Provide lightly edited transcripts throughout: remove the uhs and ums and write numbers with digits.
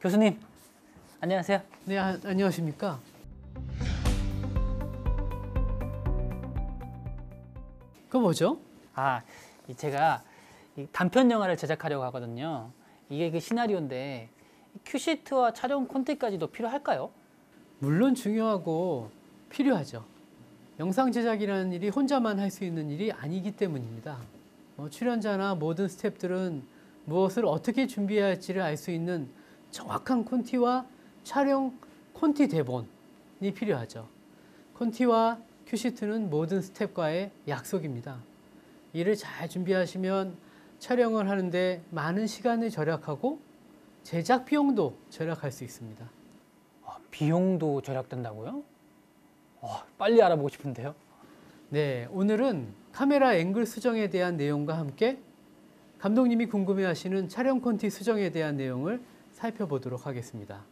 교수님, 안녕하세요. 네, 안녕하십니까? 그거 뭐죠? 제가 단편 영화를 제작하려고 하거든요. 이게 그 시나리오인데 큐시트와 촬영 콘티까지도 필요할까요? 물론 중요하고 필요하죠. 영상 제작이라는 일이 혼자만 할 수 있는 일이 아니기 때문입니다. 출연자나 모든 스태프들은 무엇을 어떻게 준비해야 할지를 알 수 있는 정확한 콘티와 촬영 콘티 대본이 필요하죠. 콘티와 큐시트는 모든 스태프과의 약속입니다. 이를 잘 준비하시면 촬영을 하는데 많은 시간을 절약하고 제작 비용도 절약할 수 있습니다. 비용도 절약된다고요? 빨리 알아보고 싶은데요. 네, 오늘은 카메라 앵글 수정에 대한 내용과 함께 감독님이 궁금해하시는 촬영 콘티 수정에 대한 내용을 살펴보도록 하겠습니다.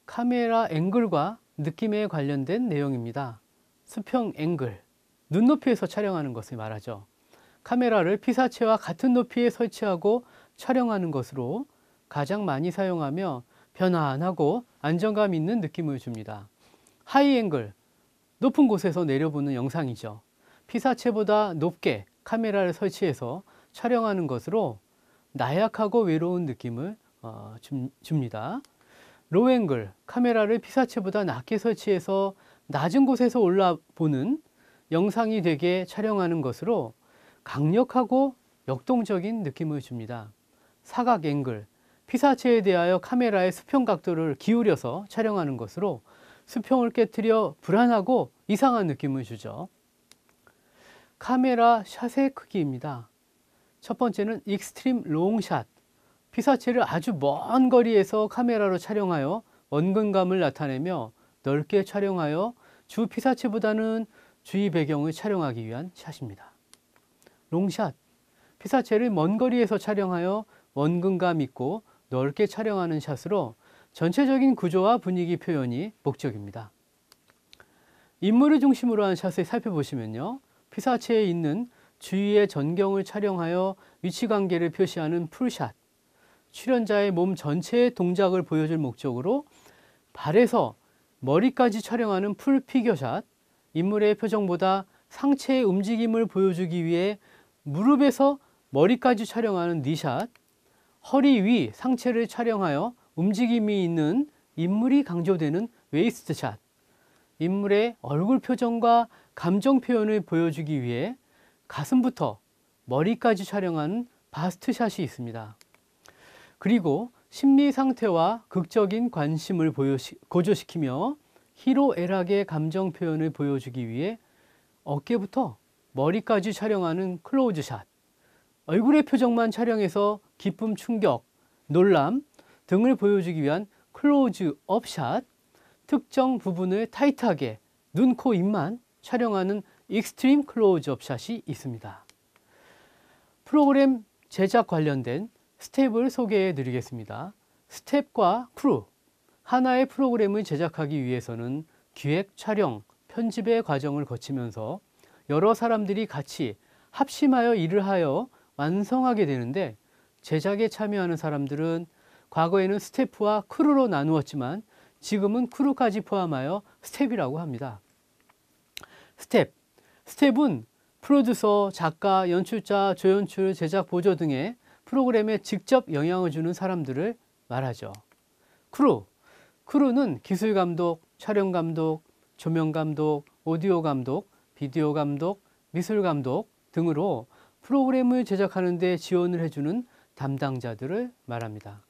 카메라 앵글과 느낌에 관련된 내용입니다. 수평 앵글, 눈높이에서 촬영하는 것을 말하죠. 카메라를 피사체와 같은 높이에 설치하고 촬영하는 것으로 가장 많이 사용하며 편안하고 안정감 있는 느낌을 줍니다. 하이 앵글, 높은 곳에서 내려보는 영상이죠. 피사체보다 높게 카메라를 설치해서 촬영하는 것으로 나약하고 외로운 느낌을 줍니다. 로우 앵글, 카메라를 피사체보다 낮게 설치해서 낮은 곳에서 올라보는 영상이 되게 촬영하는 것으로 강력하고 역동적인 느낌을 줍니다. 사각 앵글, 피사체에 대하여 카메라의 수평 각도를 기울여서 촬영하는 것으로 수평을 깨트려 불안하고 이상한 느낌을 주죠. 카메라 샷의 크기입니다. 첫 번째는 익스트림 롱 샷, 피사체를 아주 먼 거리에서 카메라로 촬영하여 원근감을 나타내며 넓게 촬영하여 주 피사체보다는 주위 배경을 촬영하기 위한 샷입니다. 롱샷, 피사체를 먼 거리에서 촬영하여 원근감 있고 넓게 촬영하는 샷으로 전체적인 구조와 분위기 표현이 목적입니다. 인물을 중심으로 한 샷을 살펴보시면요, 피사체에 있는 주위의 전경을 촬영하여 위치관계를 표시하는 풀샷, 출연자의 몸 전체의 동작을 보여줄 목적으로 발에서 머리까지 촬영하는 풀 피겨샷, 인물의 표정보다 상체의 움직임을 보여주기 위해 무릎에서 머리까지 촬영하는 니샷, 허리 위 상체를 촬영하여 움직임이 있는 인물이 강조되는 웨이스트 샷, 인물의 얼굴 표정과 감정 표현을 보여주기 위해 가슴부터 머리까지 촬영하는 바스트 샷이 있습니다. 그리고 심리 상태와 극적인 관심을 고조시키며 희로애락의 감정 표현을 보여주기 위해 어깨부터 머리까지 촬영하는 클로즈 샷, 얼굴의 표정만 촬영해서 기쁨, 충격, 놀람 등을 보여주기 위한 클로즈 업 샷, 특정 부분을 타이트하게 눈, 코, 입만 촬영하는 익스트림 클로즈 업 샷이 있습니다. 프로그램 제작 관련된 스텝을 소개해 드리겠습니다. 스텝과 크루, 하나의 프로그램을 제작하기 위해서는 기획, 촬영, 편집의 과정을 거치면서 여러 사람들이 같이 합심하여 일을 하여 완성하게 되는데, 제작에 참여하는 사람들은 과거에는 스태프와 크루로 나누었지만 지금은 크루까지 포함하여 스텝이라고 합니다. 스텝은 프로듀서, 작가, 연출자, 조연출, 제작 보조 등의 프로그램에 직접 영향을 주는 사람들을 말하죠. 크루는 기술 감독, 촬영 감독, 조명 감독, 오디오 감독, 비디오 감독, 미술 감독 등으로 프로그램을 제작하는 데 지원을 해주는 담당자들을 말합니다.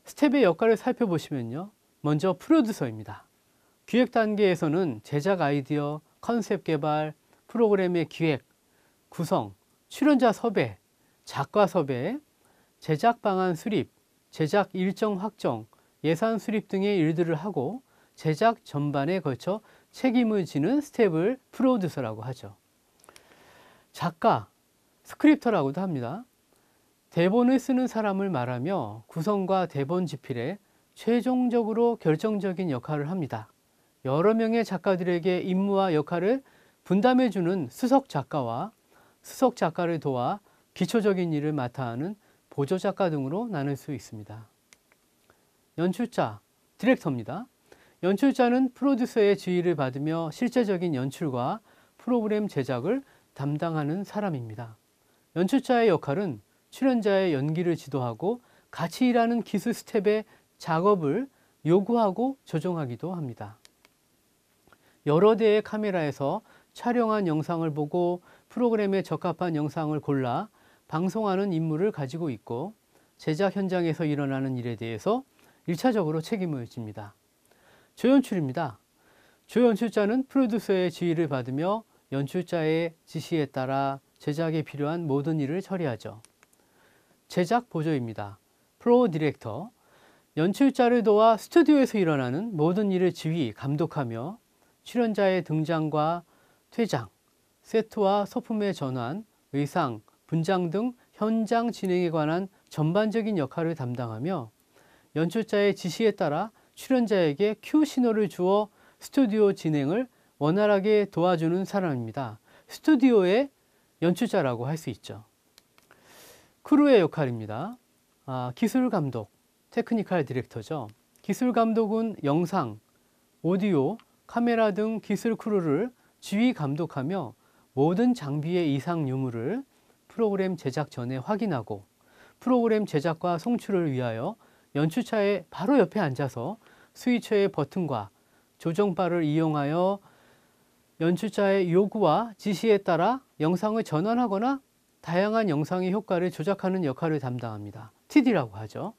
스텝의 역할을 살펴보시면요. 먼저 프로듀서입니다. 기획 단계에서는 제작 아이디어, 컨셉 개발, 프로그램의 기획, 구성, 출연자 섭외, 작가 섭외, 제작 방안 수립, 제작 일정 확정, 예산 수립 등의 일들을 하고 제작 전반에 걸쳐 책임을 지는 스텝을 프로듀서라고 하죠. 작가, 스크립터라고도 합니다. 대본을 쓰는 사람을 말하며 구성과 대본 집필에 최종적으로 결정적인 역할을 합니다. 여러 명의 작가들에게 임무와 역할을 분담해주는 수석 작가와 수석 작가를 도와 기초적인 일을 맡아 하는 보조 작가 등으로 나눌 수 있습니다. 연출자, 디렉터입니다. 연출자는 프로듀서의 지휘를 받으며 실제적인 연출과 프로그램 제작을 담당하는 사람입니다. 연출자의 역할은 출연자의 연기를 지도하고 같이 일하는 기술 스텝의 작업을 요구하고 조정하기도 합니다. 여러 대의 카메라에서 촬영한 영상을 보고 프로그램에 적합한 영상을 골라 방송하는 임무를 가지고 있고 제작 현장에서 일어나는 일에 대해서 1차적으로 책임을 집니다. 조연출입니다. 조연출자는 프로듀서의 지휘를 받으며 연출자의 지시에 따라 제작에 필요한 모든 일을 처리하죠. 제작 보조입니다. 프로 디렉터, 연출자를 도와 스튜디오에서 일어나는 모든 일을 지휘, 감독하며 출연자의 등장과 퇴장, 세트와 소품의 전환, 의상, 분장 등 현장 진행에 관한 전반적인 역할을 담당하며 연출자의 지시에 따라 출연자에게 큐 신호를 주어 스튜디오 진행을 원활하게 도와주는 사람입니다. 스튜디오의 연출자라고 할 수 있죠. 크루의 역할입니다. 기술 감독, 테크니컬 디렉터죠. 기술 감독은 영상, 오디오, 카메라 등 기술 크루를 지휘 감독하며 모든 장비의 이상 유무를 프로그램 제작 전에 확인하고 프로그램 제작과 송출을 위하여 연출자의 바로 옆에 앉아서 스위처의 버튼과 조정바를 이용하여 연출자의 요구와 지시에 따라 영상을 전환하거나 다양한 영상의 효과를 조작하는 역할을 담당합니다. TD라고 하죠.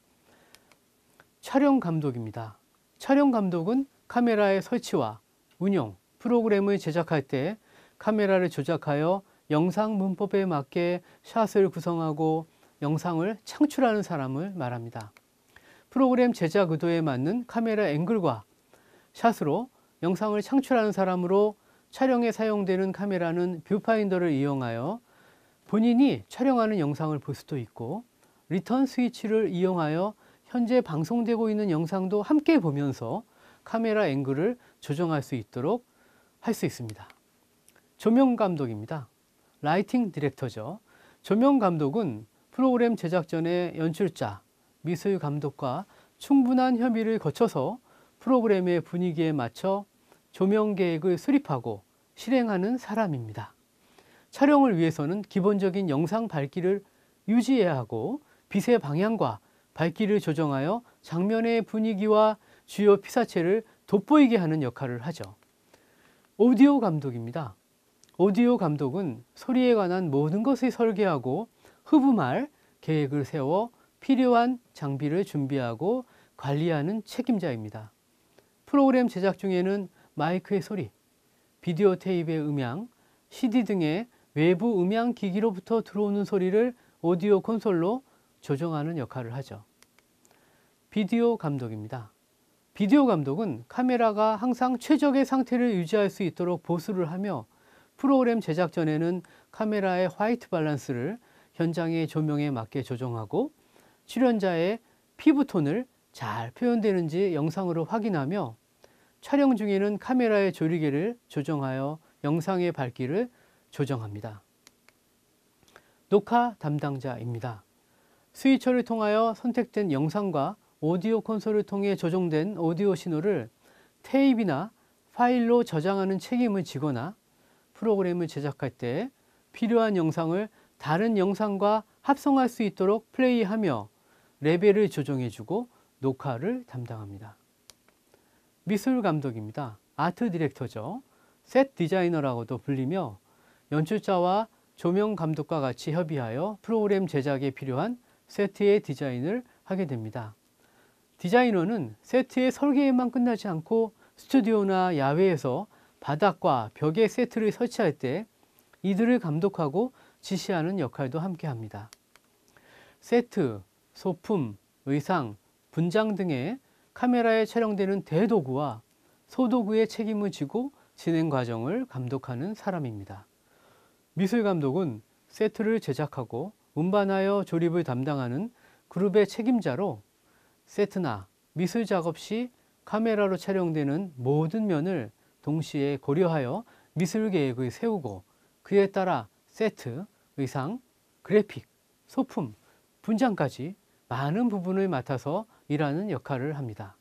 촬영 감독입니다. 촬영 감독은 카메라의 설치와 운영, 프로그램을 제작할 때 카메라를 조작하여 영상 문법에 맞게 샷을 구성하고 영상을 창출하는 사람을 말합니다. 프로그램 제작 의도에 맞는 카메라 앵글과 샷으로 영상을 창출하는 사람으로 촬영에 사용되는 카메라는 뷰파인더를 이용하여 본인이 촬영하는 영상을 볼 수도 있고 리턴 스위치를 이용하여 현재 방송되고 있는 영상도 함께 보면서 카메라 앵글을 조정할 수 있도록 할 수 있습니다. 조명 감독입니다. 라이팅 디렉터죠. 조명 감독은 프로그램 제작 전에 연출자, 미술 감독과 충분한 협의를 거쳐서 프로그램의 분위기에 맞춰 조명 계획을 수립하고 실행하는 사람입니다. 촬영을 위해서는 기본적인 영상 밝기를 유지해야 하고 빛의 방향과 밝기를 조정하여 장면의 분위기와 주요 피사체를 돋보이게 하는 역할을 하죠. 오디오 감독입니다. 오디오 감독은 소리에 관한 모든 것을 설계하고 흡음할 계획을 세워 필요한 장비를 준비하고 관리하는 책임자입니다. 프로그램 제작 중에는 마이크의 소리, 비디오 테이프의 음향, CD 등의 외부 음향 기기로부터 들어오는 소리를 오디오 콘솔로 조정하는 역할을 하죠. 비디오 감독입니다. 비디오 감독은 카메라가 항상 최적의 상태를 유지할 수 있도록 보수를 하며 프로그램 제작 전에는 카메라의 화이트 밸런스를 현장의 조명에 맞게 조정하고 출연자의 피부톤을 잘 표현되는지 영상으로 확인하며 촬영 중에는 카메라의 조리개를 조정하여 영상의 밝기를 조정합니다. 녹화 담당자입니다. 스위처를 통하여 선택된 영상과 오디오 콘솔을 통해 조정된 오디오 신호를 테이프나 파일로 저장하는 책임을 지거나 프로그램을 제작할 때 필요한 영상을 다른 영상과 합성할 수 있도록 플레이하며 레벨을 조정해주고 녹화를 담당합니다. 미술 감독입니다. 아트 디렉터죠. 셋 디자이너라고도 불리며 연출자와 조명 감독과 같이 협의하여 프로그램 제작에 필요한 세트의 디자인을 하게 됩니다. 디자이너는 세트의 설계에만 끝나지 않고 스튜디오나 야외에서 바닥과 벽에 세트를 설치할 때 이들을 감독하고 지시하는 역할도 함께 합니다. 세트, 소품, 의상, 분장 등의 카메라에 촬영되는 대도구와 소도구의 책임을 지고 진행 과정을 감독하는 사람입니다. 미술감독은 세트를 제작하고 운반하여 조립을 담당하는 그룹의 책임자로 세트나 미술 작업 시 카메라로 촬영되는 모든 면을 동시에 고려하여 미술 계획을 세우고 그에 따라 세트, 의상, 그래픽, 소품, 분장까지 많은 부분을 맡아서 일하는 역할을 합니다.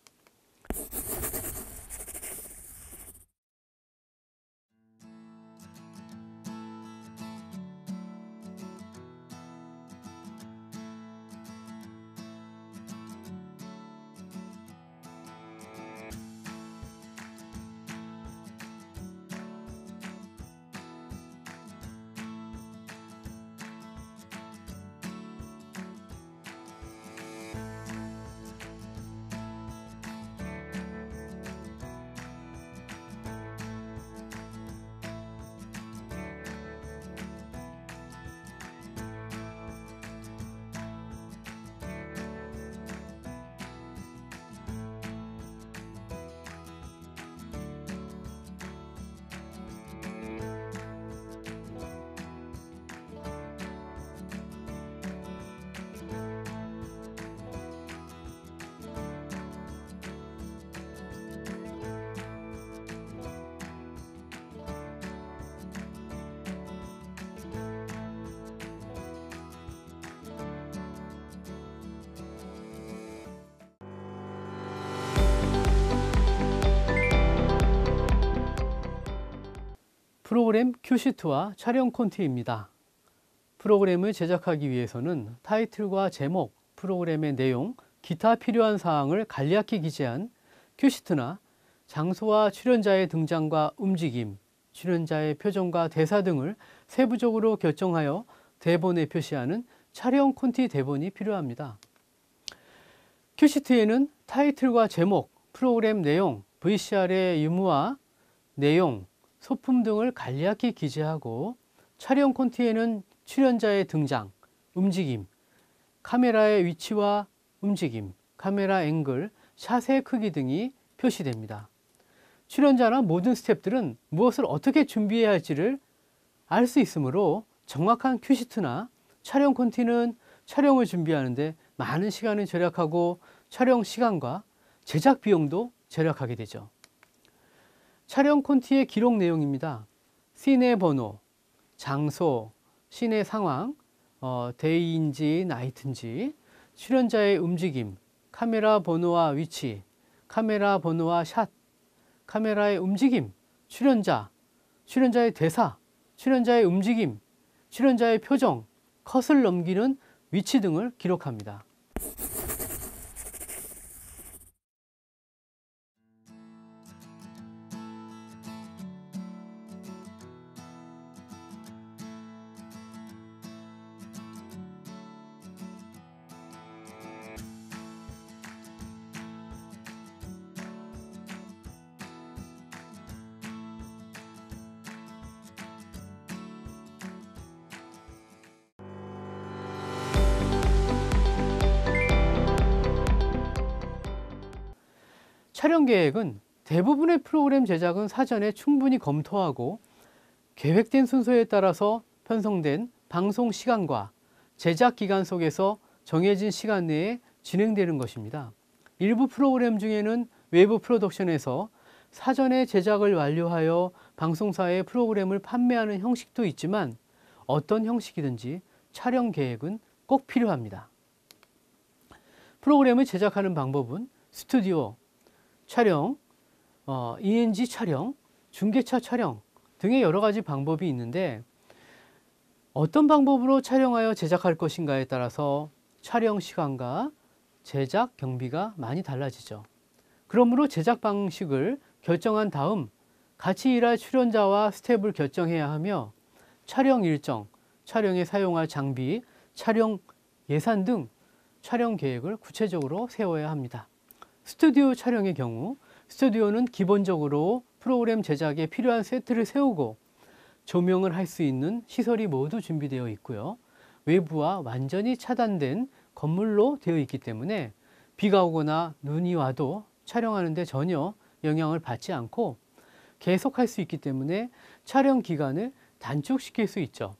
프로그램 큐시트와 촬영 콘티입니다. 프로그램을 제작하기 위해서는 타이틀과 제목, 프로그램의 내용, 기타 필요한 사항을 간략히 기재한 큐시트나 장소와 출연자의 등장과 움직임, 출연자의 표정과 대사 등을 세부적으로 결정하여 대본에 표시하는 촬영 콘티 대본이 필요합니다. 큐시트에는 타이틀과 제목, 프로그램 내용, VCR의 유무와 내용, 소품 등을 간략히 기재하고 촬영 콘티에는 출연자의 등장, 움직임, 카메라의 위치와 움직임, 카메라 앵글, 샷의 크기 등이 표시됩니다. 출연자나 모든 스태프들은 무엇을 어떻게 준비해야 할지를 알 수 있으므로 정확한 큐시트나 촬영 콘티는 촬영을 준비하는데 많은 시간을 절약하고 촬영 시간과 제작 비용도 절약하게 되죠. 촬영 콘티의 기록 내용입니다. 씬의 번호, 장소, 씬의 상황, 데이인지 나이트인지, 출연자의 움직임, 카메라 번호와 위치, 카메라 번호와 샷, 카메라의 움직임, 출연자의 대사, 출연자의 움직임, 출연자의 표정, 컷을 넘기는 위치 등을 기록합니다. 촬영 계획은 대부분의 프로그램 제작은 사전에 충분히 검토하고 계획된 순서에 따라서 편성된 방송 시간과 제작 기간 속에서 정해진 시간 내에 진행되는 것입니다. 일부 프로그램 중에는 외부 프로덕션에서 사전에 제작을 완료하여 방송사에 프로그램을 판매하는 형식도 있지만 어떤 형식이든지 촬영 계획은 꼭 필요합니다. 프로그램을 제작하는 방법은 스튜디오, 촬영, ENG 촬영, 중계차 촬영 등의 여러 가지 방법이 있는데 어떤 방법으로 촬영하여 제작할 것인가에 따라서 촬영 시간과 제작 경비가 많이 달라지죠. 그러므로 제작 방식을 결정한 다음 같이 일할 출연자와 스텝을 결정해야 하며 촬영 일정, 촬영에 사용할 장비, 촬영 예산 등 촬영 계획을 구체적으로 세워야 합니다. 스튜디오 촬영의 경우 스튜디오는 기본적으로 프로그램 제작에 필요한 세트를 세우고 조명을 할 수 있는 시설이 모두 준비되어 있고요. 외부와 완전히 차단된 건물로 되어 있기 때문에 비가 오거나 눈이 와도 촬영하는 데 전혀 영향을 받지 않고 계속할 수 있기 때문에 촬영 기간을 단축시킬 수 있죠.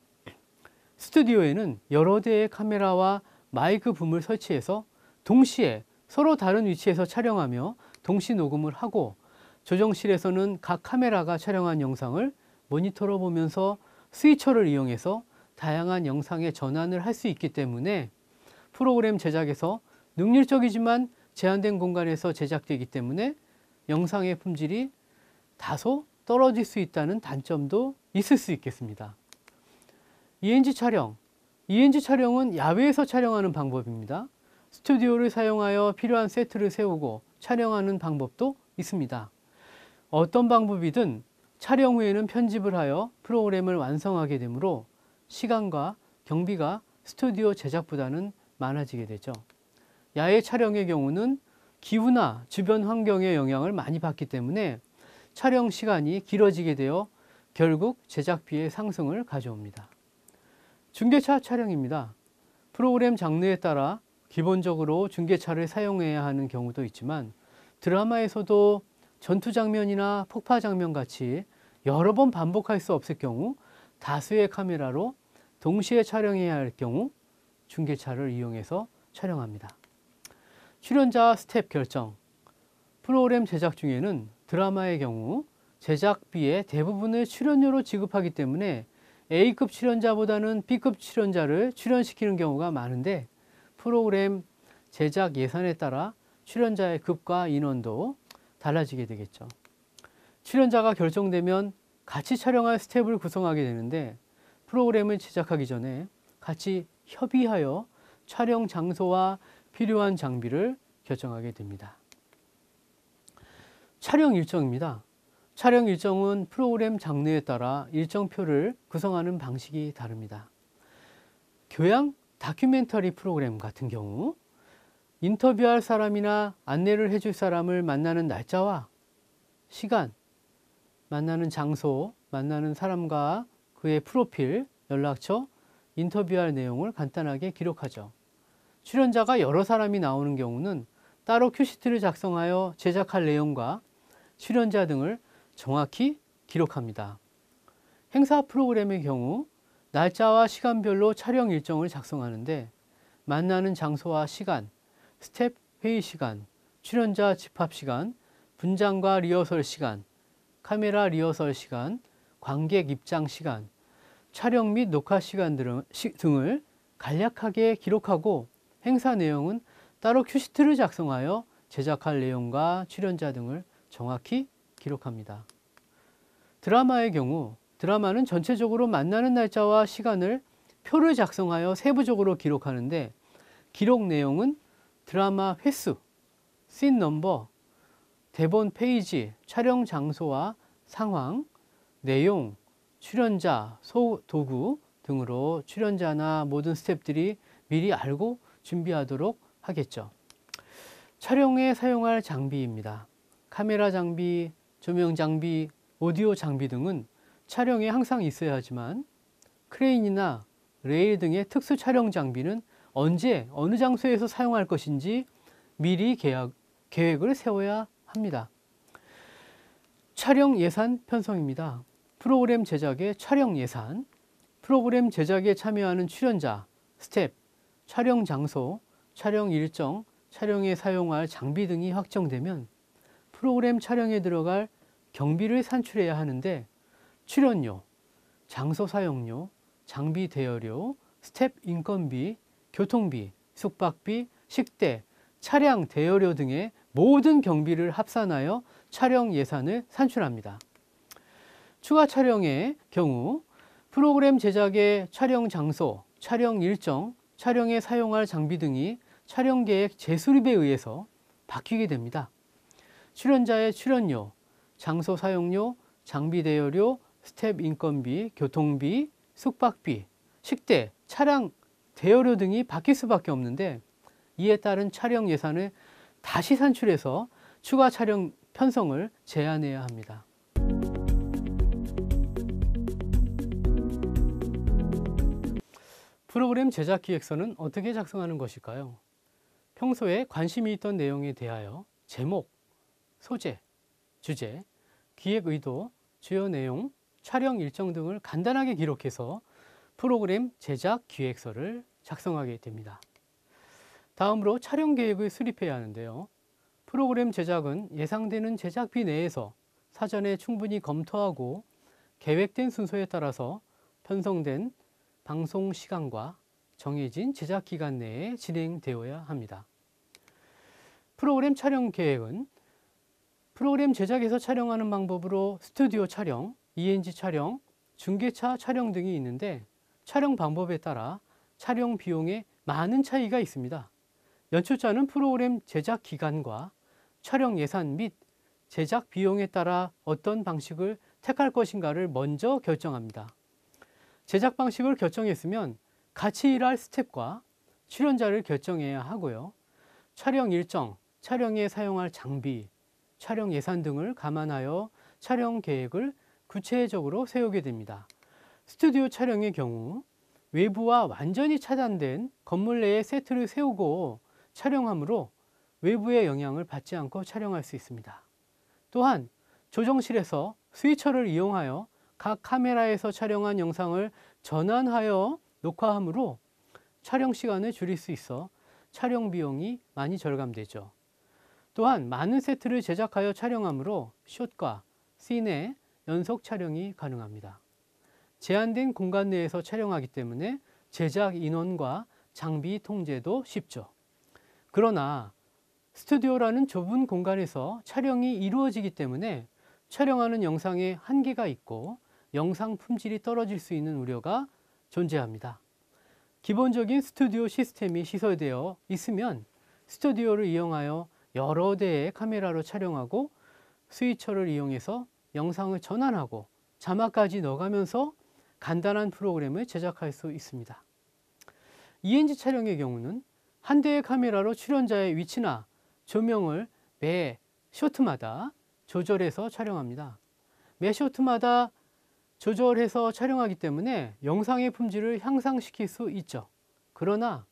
스튜디오에는 여러 대의 카메라와 마이크 붐을 설치해서 동시에 서로 다른 위치에서 촬영하며 동시 녹음을 하고 조정실에서는 각 카메라가 촬영한 영상을 모니터로 보면서 스위처를 이용해서 다양한 영상에 전환을 할 수 있기 때문에 프로그램 제작에서 능률적이지만 제한된 공간에서 제작되기 때문에 영상의 품질이 다소 떨어질 수 있다는 단점도 있을 수 있겠습니다. ENG 촬영. ENG 촬영은 야외에서 촬영하는 방법입니다. 스튜디오를 사용하여 필요한 세트를 세우고 촬영하는 방법도 있습니다. 어떤 방법이든 촬영 후에는 편집을 하여 프로그램을 완성하게 되므로 시간과 경비가 스튜디오 제작보다는 많아지게 되죠. 야외 촬영의 경우는 기후나 주변 환경의 영향을 많이 받기 때문에 촬영 시간이 길어지게 되어 결국 제작비의 상승을 가져옵니다. 중계차 촬영입니다. 프로그램 장르에 따라 기본적으로 중계차를 사용해야 하는 경우도 있지만 드라마에서도 전투 장면이나 폭파 장면 같이 여러 번 반복할 수 없을 경우 다수의 카메라로 동시에 촬영해야 할 경우 중계차를 이용해서 촬영합니다. 출연자 스텝 결정. 프로그램 제작 중에는 드라마의 경우 제작비의 대부분을 출연료로 지급하기 때문에 A급 출연자보다는 B급 출연자를 출연시키는 경우가 많은데 프로그램 제작 예산에 따라 출연자의 급과 인원도 달라지게 되겠죠. 출연자가 결정되면 같이 촬영할 스텝을 구성하게 되는데 프로그램을 제작하기 전에 같이 협의하여 촬영 장소와 필요한 장비를 결정하게 됩니다. 촬영 일정입니다. 촬영 일정은 프로그램 장르에 따라 일정표를 구성하는 방식이 다릅니다. 교양 다큐멘터리 프로그램 같은 경우 인터뷰할 사람이나 안내를 해줄 사람을 만나는 날짜와 시간, 만나는 장소, 만나는 사람과 그의 프로필, 연락처, 인터뷰할 내용을 간단하게 기록하죠. 출연자가 여러 사람이 나오는 경우는 따로 큐시트를 작성하여 제작할 내용과 출연자 등을 정확히 기록합니다. 행사 프로그램의 경우 날짜와 시간별로 촬영 일정을 작성하는데 만나는 장소와 시간, 스텝 회의 시간, 출연자 집합 시간, 분장과 리허설 시간, 카메라 리허설 시간, 관객 입장 시간, 촬영 및 녹화 시간 등을 간략하게 기록하고 행사 내용은 따로 큐시트를 작성하여 제작할 내용과 출연자 등을 정확히 기록합니다. 드라마의 경우 드라마는 전체적으로 만나는 날짜와 시간을 표를 작성하여 세부적으로 기록하는데 기록 내용은 드라마 횟수, 씬 넘버, 대본 페이지, 촬영 장소와 상황, 내용, 출연자, 소도구 등으로 출연자나 모든 스태프들이 미리 알고 준비하도록 하겠죠. 촬영에 사용할 장비입니다. 카메라 장비, 조명 장비, 오디오 장비 등은 촬영에 항상 있어야 하지만 크레인이나 레일 등의 특수 촬영 장비는 언제 어느 장소에서 사용할 것인지 미리 계획을 세워야 합니다. 촬영 예산 편성입니다. 프로그램 제작의 촬영 예산, 프로그램 제작에 참여하는 출연자, 스텝, 촬영 장소, 촬영 일정, 촬영에 사용할 장비 등이 확정되면 프로그램 촬영에 들어갈 경비를 산출해야 하는데 출연료, 장소 사용료, 장비 대여료, 스텝 인건비, 교통비, 숙박비, 식대, 차량 대여료 등의 모든 경비를 합산하여 촬영 예산을 산출합니다. 추가 촬영의 경우 프로그램 제작의 촬영 장소, 촬영 일정, 촬영에 사용할 장비 등이 촬영 계획 재수립에 의해서 바뀌게 됩니다. 출연자의 출연료, 장소 사용료, 장비 대여료, 스텝 인건비, 교통비, 숙박비, 식대, 차량 대여료 등이 바뀔 수밖에 없는데 이에 따른 촬영 예산을 다시 산출해서 추가 촬영 편성을 제한해야 합니다. 프로그램 제작 기획서는 어떻게 작성하는 것일까요? 평소에 관심이 있던 내용에 대하여 제목, 소재, 주제, 기획 의도, 주요 내용, 촬영 일정 등을 간단하게 기록해서 프로그램 제작 기획서를 작성하게 됩니다. 다음으로 촬영 계획을 수립해야 하는데요. 프로그램 제작은 예상되는 제작비 내에서 사전에 충분히 검토하고 계획된 순서에 따라서 편성된 방송 시간과 정해진 제작 기간 내에 진행되어야 합니다. 프로그램 촬영 계획은 프로그램 제작에서 촬영하는 방법으로 스튜디오 촬영, ENG 촬영, 중계차 촬영 등이 있는데 촬영 방법에 따라 촬영 비용에 많은 차이가 있습니다. 연출자는 프로그램 제작 기간과 촬영 예산 및 제작 비용에 따라 어떤 방식을 택할 것인가를 먼저 결정합니다. 제작 방식을 결정했으면 같이 일할 스텝과 출연자를 결정해야 하고요. 촬영 일정, 촬영에 사용할 장비, 촬영 예산 등을 감안하여 촬영 계획을 구체적으로 세우게 됩니다. 스튜디오 촬영의 경우 외부와 완전히 차단된 건물 내에 세트를 세우고 촬영하므로 외부의 영향을 받지 않고 촬영할 수 있습니다. 또한 조정실에서 스위처를 이용하여 각 카메라에서 촬영한 영상을 전환하여 녹화하므로 촬영 시간을 줄일 수 있어 촬영 비용이 많이 절감되죠. 또한 많은 세트를 제작하여 촬영하므로 숏과 씬의 연속 촬영이 가능합니다. 제한된 공간 내에서 촬영하기 때문에 제작 인원과 장비 통제도 쉽죠. 그러나 스튜디오라는 좁은 공간에서 촬영이 이루어지기 때문에 촬영하는 영상에 한계가 있고 영상 품질이 떨어질 수 있는 우려가 존재합니다. 기본적인 스튜디오 시스템이 시설되어 있으면 스튜디오를 이용하여 여러 대의 카메라로 촬영하고 스위처를 이용해서 영상을 전환하고 자막까지 넣어가면서 간단한 프로그램을 제작할 수 있습니다. ENG 촬영의 경우는 한 대의 카메라로 출연자의 위치나 조명을 매 쇼트마다 조절해서 촬영합니다. 매 쇼트마다 조절해서 촬영하기 때문에 영상의 품질을 향상시킬 수 있죠. 그러나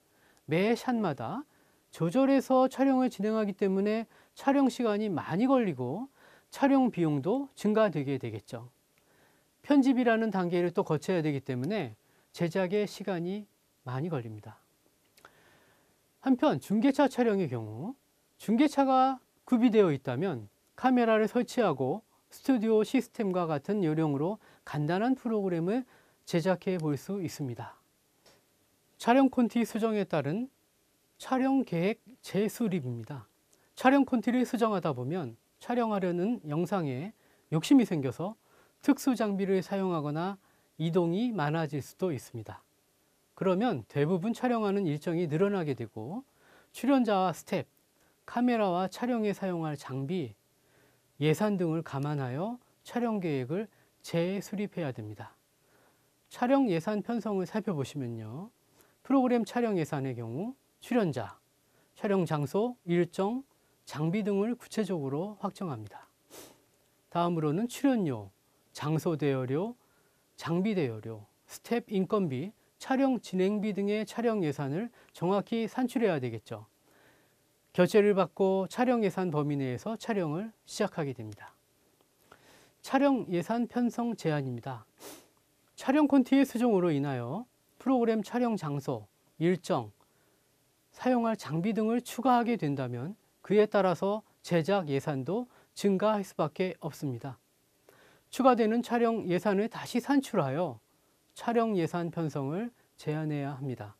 매 샷마다 조절해서 촬영을 진행하기 때문에 촬영 시간이 많이 걸리고 촬영 비용도 증가되게 되겠죠. 편집이라는 단계를 또 거쳐야 되기 때문에 제작에 시간이 많이 걸립니다. 한편 중계차 촬영의 경우 중계차가 구비되어 있다면 카메라를 설치하고 스튜디오 시스템과 같은 요령으로 간단한 프로그램을 제작해 볼 수 있습니다. 촬영 콘티 수정에 따른 촬영 계획 재수립입니다. 촬영 콘티를 수정하다 보면 촬영하려는 영상에 욕심이 생겨서 특수 장비를 사용하거나 이동이 많아질 수도 있습니다. 그러면 대부분 촬영하는 일정이 늘어나게 되고 출연자와 스텝, 카메라와 촬영에 사용할 장비, 예산 등을 감안하여 촬영 계획을 재수립해야 됩니다. 촬영 예산 편성을 살펴보시면요. 프로그램 촬영 예산의 경우 출연자, 촬영 장소, 일정, 장비 등을 구체적으로 확정합니다. 다음으로는 출연료, 장소 대여료, 장비 대여료, 스텝 인건비, 촬영 진행비 등의 촬영 예산을 정확히 산출해야 되겠죠. 결제를 받고 촬영 예산 범위 내에서 촬영을 시작하게 됩니다. 촬영 예산 편성 제한입니다. 촬영 콘티의 수정으로 인하여 프로그램 촬영 장소, 일정, 사용할 장비 등을 추가하게 된다면 그에 따라서 제작 예산도 증가할 수밖에 없습니다. 추가되는 촬영 예산을 다시 산출하여 촬영 예산 편성을 제한해야 합니다.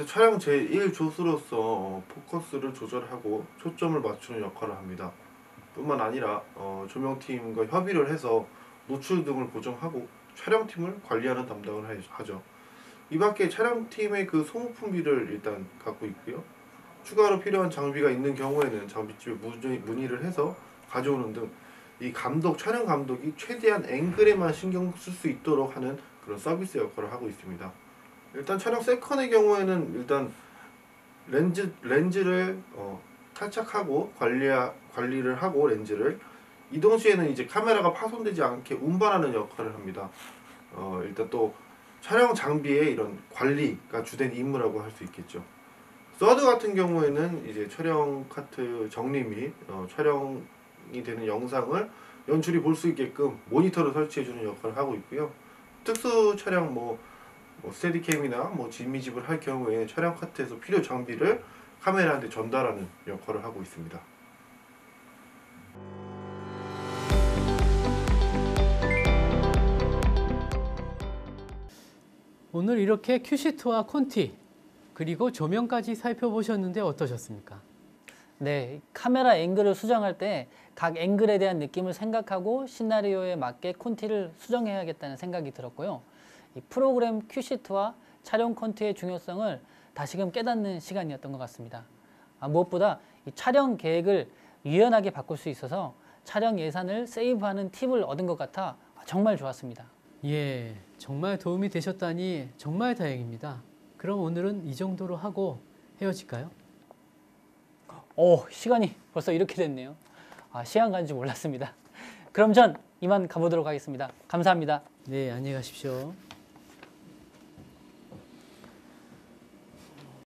촬영 제1조수로서 포커스를 조절하고 초점을 맞추는 역할을 합니다. 뿐만 아니라 조명팀과 협의를 해서 노출 등을 보정하고 촬영팀을 관리하는 담당을 하죠. 이 밖에 촬영팀의 그 소모품비를 일단 갖고 있고요. 추가로 필요한 장비가 있는 경우에는 장비집에 문의를 해서 가져오는 등 이 촬영 감독이 최대한 앵글에만 신경 쓸 수 있도록 하는 그런 서비스 역할을 하고 있습니다. 일단 촬영 세컨의 경우에는 일단 렌즈를 탈착하고 관리를 하고 렌즈를 이동 시에는 이제 카메라가 파손되지 않게 운반하는 역할을 합니다. 일단 또 촬영 장비의 이런 관리가 주된 임무라고 할 수 있겠죠. 서드 같은 경우에는 이제 촬영 카트 정리 및 촬영이 되는 영상을 연출이 볼 수 있게끔 모니터를 설치해주는 역할을 하고 있고요. 특수 촬영 스테디캠이나 진미집을 할 경우에 촬영 카트에서 필요 장비를 카메라한테 전달하는 역할을 하고 있습니다. 오늘 이렇게 큐시트와 콘티 그리고 조명까지 살펴보셨는데 어떠셨습니까? 네, 카메라 앵글을 수정할 때 각 앵글에 대한 느낌을 생각하고 시나리오에 맞게 콘티를 수정해야겠다는 생각이 들었고요. 이 프로그램 큐시트와 촬영 콘티의 중요성을 다시금 깨닫는 시간이었던 것 같습니다. 무엇보다 이 촬영 계획을 유연하게 바꿀 수 있어서 촬영 예산을 세이브하는 팁을 얻은 것 같아 정말 좋았습니다. 예, 정말 도움이 되셨다니 정말 다행입니다. 그럼 오늘은 이 정도로 하고 헤어질까요? 시간이 벌써 이렇게 됐네요. 시간 가는 줄 몰랐습니다. 그럼 전 이만 가보도록 하겠습니다. 감사합니다. 네, 안녕히 가십시오.